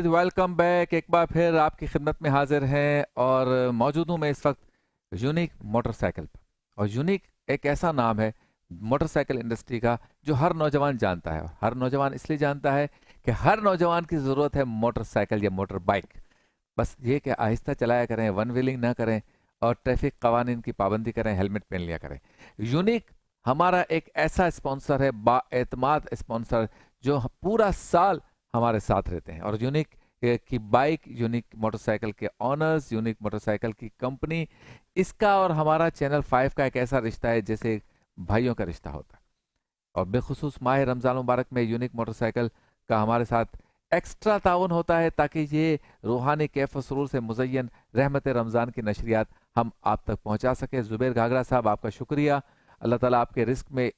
Welcome back. एक बार फिर आपकी खिदमत में हाजिर हैं और मौजूद हूँ मैं इस वक्त यूनिक मोटरसाइकिल पर। और यूनिक एक ऐसा नाम है मोटरसाइकिल इंडस्ट्री का जो हर नौजवान जानता है। हर नौजवान इसलिए जानता है कि हर नौजवान की ज़रूरत है मोटरसाइकिल या मोटर बाइक। बस ये कि आहिस्ता चलाया करें, वन व्हीलिंग ना करें और ट्रैफिक कवानीन की पाबंदी करें, हेलमेट पहन लिया करें। यूनिक हमारा एक ऐसा स्पॉन्सर है, बाएतमाद स्पॉन्सर, जो पूरा साल हमारे साथ रहते हैं। और यूनिक की बाइक, यूनिक मोटरसाइकिल के ऑनर्स, यूनिक मोटरसाइकिल की कंपनी, इसका और हमारा चैनल 5 का एक ऐसा रिश्ता है जैसे भाइयों का रिश्ता होता है। और बेखुसूस माह रमज़ान मुबारक में यूनिक मोटरसाइकिल का हमारे साथ एक्स्ट्रा ताउन होता है ताकि ये रूहानी कैफ व सुरूर से मुज़य्यन रहमत रमज़ान की नशरियात हम आप तक पहुंचा सके। ज़ुबैर घाघरा साहब, आपका शुक्रिया। अल्लाह ताला आपके रिस्क में,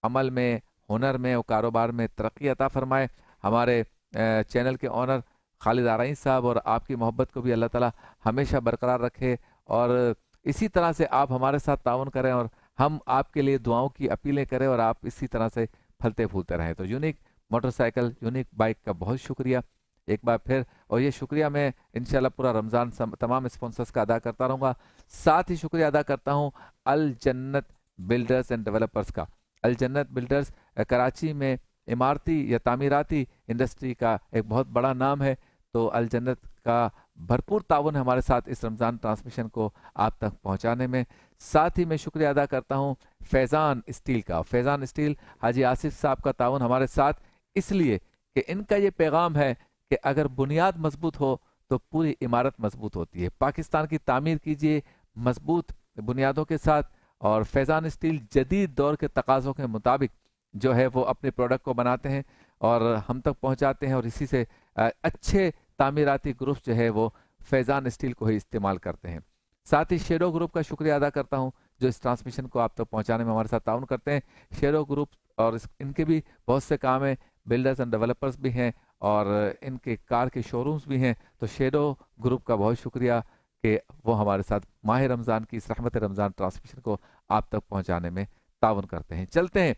अमल में, हुनर में और कारोबार में तरक्की अता फरमाए। हमारे चैनल के ऑनर खालिद आरई साहब, और आपकी मोहब्बत को भी अल्लाह ताला हमेशा बरकरार रखे और इसी तरह से आप हमारे साथ ताउन करें और हम आपके लिए दुआओं की अपीलें करें और आप इसी तरह से फलते फूलते रहें। तो यूनिक मोटरसाइकिल, यूनिक बाइक का बहुत शुक्रिया एक बार फिर। और ये शुक्रिया मैं इंशाल्लाह पूरा रमज़ान तमाम स्पॉन्सर्स का अदा करता रहूँगा। साथ ही शुक्रिया अदा करता हूँ अल जन्नत बिल्डर्स एंड डेवलपर्स का। अल जन्नत बिल्डर्स कराची में इमारती या तामीराती इंडस्ट्री का एक बहुत बड़ा नाम है। तो अल जन्नत का भरपूर ताउन है हमारे साथ इस रमज़ान ट्रांसमिशन को आप तक पहुंचाने में। साथ ही मैं शुक्रिया अदा करता हूं फैज़ान स्टील का। फैज़ान स्टील हाजी आसिफ साहब का ताउन हमारे साथ इसलिए कि इनका ये पैगाम है कि अगर बुनियाद मजबूत हो तो पूरी इमारत मजबूत होती है। पाकिस्तान की तामीर कीजिए मजबूत बुनियादों के साथ, और फैज़ान स्टील जदीद दौर के तकाज़ों के मुताबिक जो है वो अपने प्रोडक्ट को बनाते हैं और हम तक पहुंचाते हैं। और इसी से अच्छे तामीराती ग्रुप जो है वो फैज़ान स्टील को ही इस्तेमाल करते हैं। साथ ही शेरो ग्रुप का शुक्रिया अदा करता हूं जो इस ट्रांसमिशन को आप तक पहुंचाने में हमारे साथ ताउन करते हैं। शेरो ग्रुप और इनके भी बहुत से काम हैं, बिल्डर्स एंड डेवलपर्स भी हैं और इनके कार के शोरूम्स भी हैं। तो शेरो ग्रुप का बहुत शुक्रिया कि वो हमारे साथ माह रमज़ान की इस रहमत रमज़ान ट्रांसमिशन को आप तक पहुँचाने में ताउन करते हैं। चलते हैं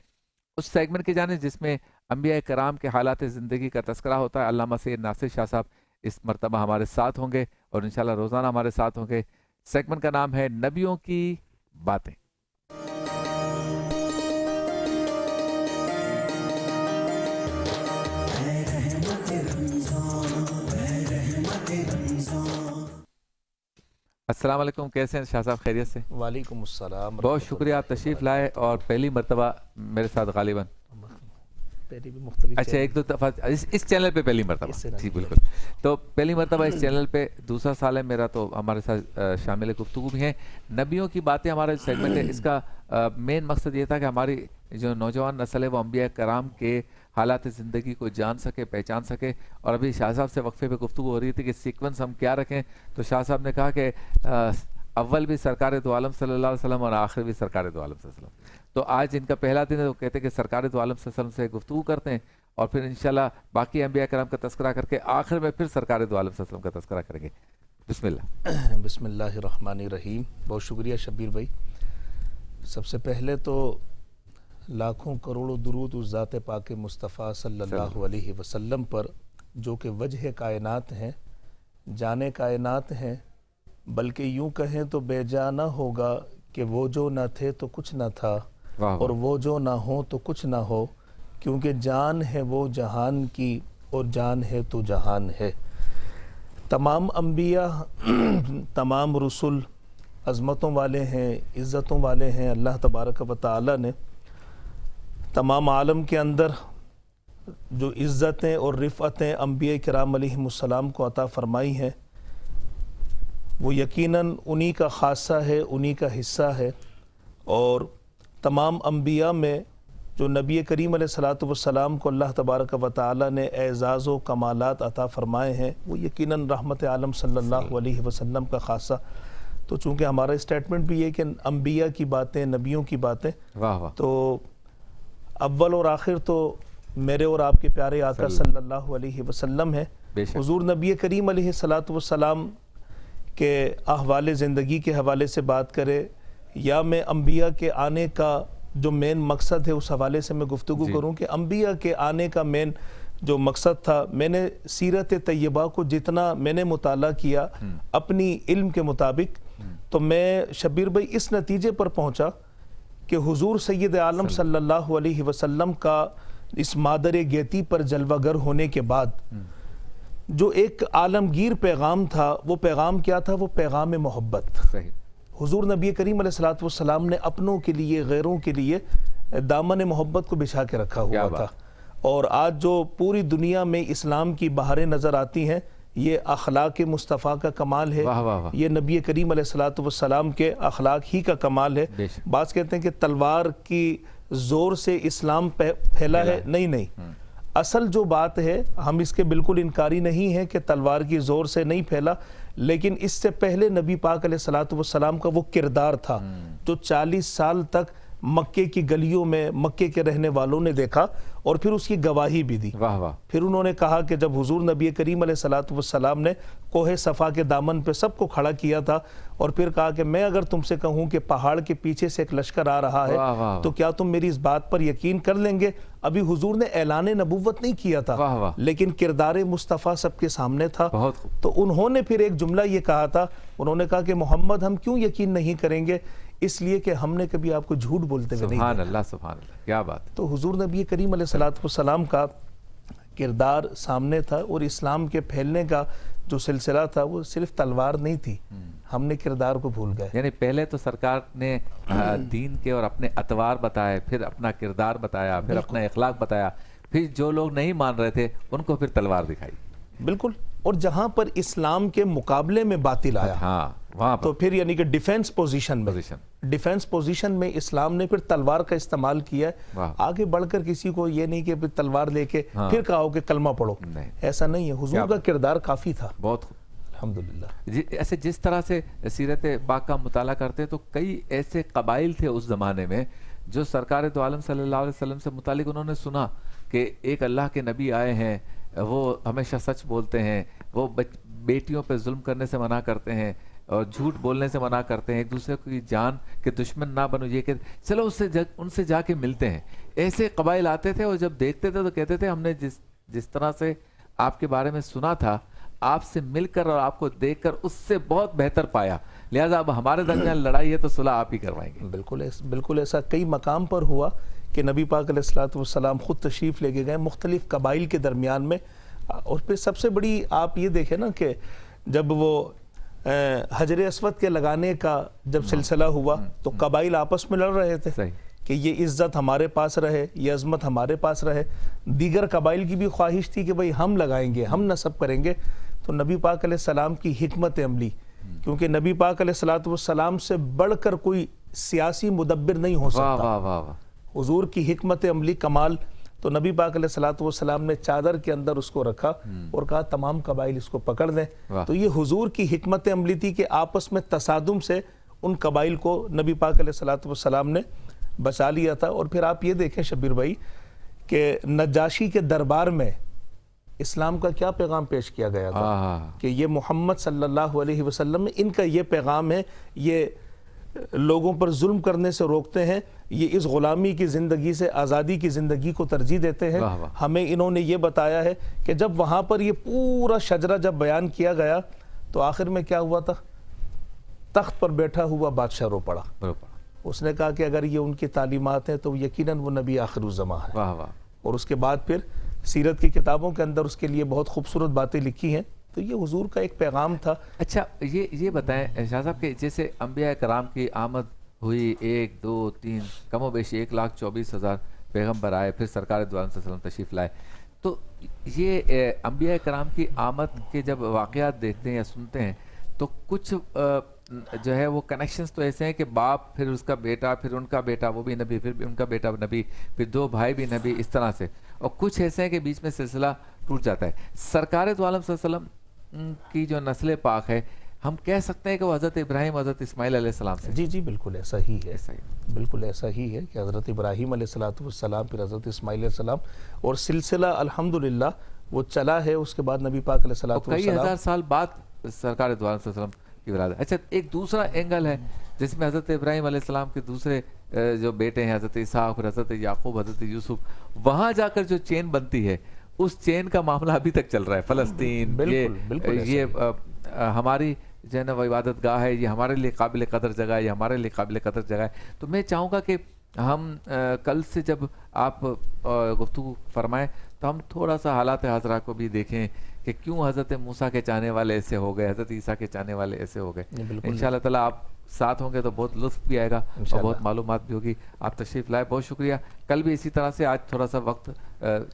उस सेगमेंट की जाने जिसमें अंबिया कराम के हालात ज़िंदगी का तस्करा होता है। अल्लामा सैयद नासिर शाह साहब इस मरतबा हमारे साथ होंगे और इंशाल्लाह रोज़ाना हमारे साथ होंगे। सेगमेंट का नाम है नबियों की बातें। अस्सलाम वालेकुम, कैसे हैं शाह साहब? खैरियत से? वालेकुम अस्सलाम। बहुत शुक्रिया आप तशरीफ़ लाए और पहली मरतबा मेरे साथ गालिबन पहले भी मुख्तलिफ अच्छा एक दो दफ़ा इस चैनल पे पहली मरतबा। जी बिल्कुल, तो पहली मरतबा इस चैनल पे, दूसरा साल है मेरा। तो हमारे साथ शामिल गुफ्तगू भी हैं। नबियों की बातें हमारा जो सेगमेंट है इसका मेन मकसद ये था कि हमारी जो नौजवान नस्ल है वो अंबिया कराम के हालात ज़िंदगी को जान सके, पहचान सके। और अभी शाह साहब से वक्फे पे गुफ्तगू हो रही थी कि सीक्वेंस हम क्या रखें, तो शाह साहब ने कहा कि अव्वल भी सरकार दो आलम सल्लल्लाहु अलैहि वसल्लम और आखिर भी सरकार दो आलम सल्लल्लाहु अलैहि वसल्लम। तो आज इनका पहला दिन है तो कहते हैं कि सरकार दो आलम सल्लल्लाहु अलैहि वसल्लम से गुफ्तगू करते हैं और फिर इंशाल्लाह बाकी अंबिया कराम का तस्करा करके आखिर में फिर सरकार दो आलम सल्लल्लाहु अलैहि वसल्लम का तस्करा करेंगे। बिस्मिल्लाह। बिस्मिल्लाहिर्रहमानिर्रहीम। बहुत शुक्रिया शब्बीर भाई। सबसे पहले तो लाखों करोड़ों दुरूद उस ज़ात पाक मुस्तफ़ा सल्लल्लाहु अलैहि वसल्लम पर जो कि वजह कायनात हैं, जाने कायनात हैं, बल्कि यूं कहें तो बेजाना होगा कि वो जो न थे तो कुछ न था और वो जो ना हो तो कुछ ना हो, क्योंकि जान है वो जहान की और जान है तो जहान है। तमाम अंबिया तमाम रसूल अज़मतों वाले हैं, इज़्ज़तों वाले हैं। अल्लाह तबारक व तआला ने तमाम आलम के अंदर जो इज़्ज़तें और रिफ़अतें अंबिया किराम अलैहिमुस्सलाम को अता फ़रमाई हैं वो यकीनन उन्हीं का ख़ासा है, उन्हीं का हिस्सा है। और तमाम अंबिया में जो नबी करीम अलैहिस्सलातु वस्सलाम को अल्लाह तबारक व तआला ने एज़ाज़ व कमालात अता फ़रमाए हैं वो यकीनन रहमत आलम सल्लल्लाहु अलैहि वसल्लम का ख़ासा। तो चूँकि हमारा स्टेटमेंट भी है कि अंबिया की बातें, नबियों की बातें, तो अव्वल और आखिर तो मेरे और आपके प्यारे आका सल्लल्लाहु अलैहि वसल्लम है। हुज़ूर नबी करीम अलैहिस्सलातु वस्सलाम के अहवाले ज़िंदगी के हवाले से बात करें या मैं अंबिया के आने का जो मेन मकसद है उस हवाले से मैं गुफ्तगू करूँ कि अंबिया के आने का मेन جو مقصد تھا، میں نے سیرت طیبہ کو جتنا میں نے مطالعہ کیا اپنی علم کے مطابق، تو میں شبیر بھائی اس نتیجے پر پہنچا کہ حضور سید عالم صلی اللہ علیہ وسلم کا اس مادر گیتی پر جلوہ گر ہونے کے بعد جو ایک عالمگیر پیغام تھا، وہ پیغام کیا تھا؟ وہ پیغام محبت۔ صحیح۔ حضور نبی کریم علیہ السلام نے اپنوں کے لیے، غیروں کے لیے دامن محبت کو بچھا کے رکھا ہوا تھا، اور آج جو پوری دنیا میں اسلام کی بہاریں نظر آتی ہیں، یہ اخلاق مصطفیٰ کا کمال ہے، یہ نبی کریم علیہ السلام کے اخلاق ہی کا کمال ہے۔ بعض کہتے ہیں کہ تلوار کی زور سے اسلام پھیلا ہے، نہیں، اصل جو بات ہے، ہم اس کے بالکل انکاری نہیں ہے کہ تلوار کی زور سے نہیں پھیلا، لیکن اس سے پہلے نبی پاک علیہ السلام کا وہ کردار تھا جو 40 سال تک مکے کی گلیوں میں مکے کے رہنے والوں نے دیکھا، اور پھر اس کی گواہی بھی دی۔ پھر انہوں نے کہا کہ جب حضور نبی کریم علیہ السلام نے کوہ صفا کے دامن پہ سب کو کھڑا کیا تھا، اور پھر کہا کہ میں اگر تم سے کہوں کہ پہاڑ کے پیچھے سے ایک لشکر آ رہا ہے تو کیا تم میری اس بات پر یقین کر لیں گے؟ ابھی حضور نے اعلان نبوت نہیں کیا تھا، لیکن کردار مصطفیٰ سب کے سامنے تھا۔ تو انہوں نے پھر ایک جملہ یہ کہا تھا، انہوں نے کہا کہ محمد ہم کیوں یقین نہیں کریں گے؟ اس لیے کہ ہم نے کبھی آپ کو جھوٹ بولتے ہوئے نہیں سبحان اللہ، سبحان اللہ، کیا بات۔ تو حضور نبی کریم علیہ السلام کا کردار سامنے تھا، اور اسلام کے پھیلنے کا جو سلسلہ تھا وہ صرف تلوار نہیں تھی، ہم نے کردار کو بھول گئے۔ یعنی پہلے تو سرکار نے دین کے اور اپنے اطوار بتائے، پھر اپنا کردار بتایا، پھر اپنا اخلاق بتایا، پھر جو لوگ نہیں مان رہے تھے ان کو پھر تلوار دکھائی۔ بالکل، اور جہاں پر اسلام کے مقابلے میں باطل آیا، وہاں پر تو پھر یعنی کہ ڈیفنس پوزیشن میں اسلام نے پھر تلوار کا استعمال کیا ہے۔ آگے بڑھ کر کسی کو یہ نہیں کہ تلوار لے کے پھر کہا ہو کہ کلمہ پڑھو، ایسا نہیں ہے۔ حضور کا کردار کافی تھا، بہت الحمدللہ۔ ایسے جس طرح سے سیرت پاک کا مطالعہ کرتے تو کئی ایسے قبائل تھے اس زمانے میں جو سرکار دو عالم صلی اللہ علیہ وسلم سے متعلق انہوں نے سنا کہ ایک اللہ کے نبی آئے ہیں، وہ ہمیشہ سچ بولتے ہیں، وہ بیٹیوں پہ ظلم کرنے سے منع کرتے ہیں اور جھوٹ بولنے سے منع کرتے ہیں، ایک دوسرے کی جان کے دشمن نہ بنو، یہ کہ چلو ان سے جا کے ملتے ہیں۔ ایسے قبائل آتے تھے اور جب دیکھتے تھے تو کہتے تھے ہم نے جس طرح سے آپ کے بارے میں سنا تھا، آپ سے مل کر اور آپ کو دیکھ کر اس سے بہت بہتر پایا، لہٰذا اب ہمارے درمیان لڑائی ہے تو صلح آپ ہی کروائیں گے۔ بالکل ایسا کئی مقام پر ہوا کہ نبی پاک علیہ السلام خود تشریف لے کے گئے مختلف قبائل کے درمیان میں، اور پھر سب سے بڑی آپ یہ دیکھیں نا کہ جب وہ حجر اسود کے لگانے کا جب سلسلہ ہوا تو قبائل آپس میں لڑ رہے تھے کہ یہ عزت ہمارے پاس رہے، یہ عظمت ہمارے پاس رہے۔ دیگر قبائل کی بھی خواہش تھی کہ بھئی ہم لگائیں گے، ہم نصب کریں گے۔ تو نبی پاک علیہ السلام کی حکمت عملی، کیونکہ نبی پاک علیہ السلام سے بڑھ کر کوئی سیاسی مدبر نہیں ہو سکتا، حضور کی حکمت عملی کمال۔ تو نبی پاک علیہ السلام نے چادر کے اندر اس کو رکھا اور کہا تمام قبائل اس کو پکڑ دیں۔ تو یہ حضور کی حکمت عملی تھی کہ آپس میں تصادم سے ان قبائل کو نبی پاک علیہ السلام نے بچا لیا تھا۔ اور پھر آپ یہ دیکھیں شبیر بھائی کہ نجاشی کے دربار میں اسلام کا کیا پیغام پیش کیا گیا تھا کہ یہ محمد صلی اللہ علیہ وسلم ان کا یہ پیغام ہے، یہ لوگوں پر ظلم کرنے سے روکتے ہیں، یہ اس غلامی کی زندگی سے آزادی کی زندگی کو ترجیح دیتے ہیں۔ ہمیں انہوں نے یہ بتایا ہے کہ جب وہاں پر یہ پورا شجرہ جب بیان کیا گیا تو آخر میں کیا ہوا تھا؟ تخت پر بیٹھا ہوا بادشاہ رو پڑا، اس نے کہا کہ اگر یہ ان کی تعلیمات ہیں تو یقیناً وہ نبی آخر الزماں ہے۔ اور اس کے بعد پھر سیرت کی کتابوں کے اندر اس کے لیے بہت خوبصورت باتیں لکھی ہیں۔ تو یہ حضور کا ایک پیغام تھا۔ اچھا یہ بتائیں شاہ صاحب کہ جیسے انبیاء کرام کی آمد ہوئی 1 2 3 کم و بیشی 1,24,000 پیغمبر آئے، پھر سرکار دو عالم صلی اللہ علیہ وسلم تشریف لائے، تو یہ انبیاء کرام کی آمد کے جب واقعات دیکھتے ہیں یا سنتے ہیں تو کچھ جو ہے وہ کنیکشنز تو ایسے ہیں کہ باپ پھر اس کا بیٹا پھر ان کا بیٹا وہ بھی نبی پھر ان کا بیٹا نبی پھر 2 بھائی بھی نبی، اس طرح سے، اور کچھ ایسے ہیں کہ بیچ میں سلسلہ ٹوٹ جاتا ہے۔ سرکار دو عالم صلی اللہ علیہ وسلم کی جو نسل پاک ہے، ہم کہہ سکتے ہیں کہ وہ حضرت ابراہیم حضرت اسماعیل علیہ السلام سے؟ جی بالکل ایسا ہی ہے، بالکل ایسا ہی ہے کہ حضرت ابراہیم علیہ السلام پھر حضرت اسماعیل علیہ السلام، اور سلسلہ الحمدللہ وہ چلا ہے۔ اس کے بعد نبی پاک علیہ السلام کئی ہزار سال بعد سرکار دو عالم صلی اللہ علیہ وسلم کی ولادت۔ اچھا ایک دوسرا اینگل ہے جس میں حضرت ابراہیم علیہ السلام کے دوسرے جو بیٹے ہیں حضرت اسحاق اور حضرت یعقوب حضرت یوسف، وہاں جا کر جو چین بنتی ہے उस चेन का मामला अभी तक चल रहा है। फ़लस्तीन, बिल्कुल ऐसा ये ही। हमारी जो है ना वो इबादत गाह है, ये हमारे लिए काबिल कदर जगह है, ये हमारे लिए काबिल कदर जगह है। तो मैं चाहूँगा कि हम कल से जब आप गुफ्तगू फरमाएं तो हम थोड़ा सा हालात हाजरा को भी देखें कि क्यों हज़रत मूसा के चाहने वाले ऐसे हो गए, हज़रत ईसा के चाहने वाले ऐसे हो गए। बिल्कुल इंशाअल्लाह ताला आप साथ होंगे तो बहुत लुत्फ़ भी आएगा और बहुत मालूमात भी होगी। आप तशरीफ़ लाए, बहुत शुक्रिया। कल भी इसी तरह से, आज थोड़ा सा वक्त,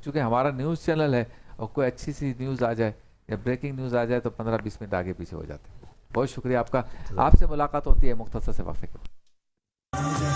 चूँकि हमारा न्यूज़ चैनल है और कोई अच्छी सी न्यूज़ आ जाए या ब्रेकिंग न्यूज़ आ जाए तो 15-20 मिनट आगे पीछे हो जाते हैं। बहुत शुक्रिया आपका। आपसे मुलाकात होती है मुख्तसर से वक्फे के बाद।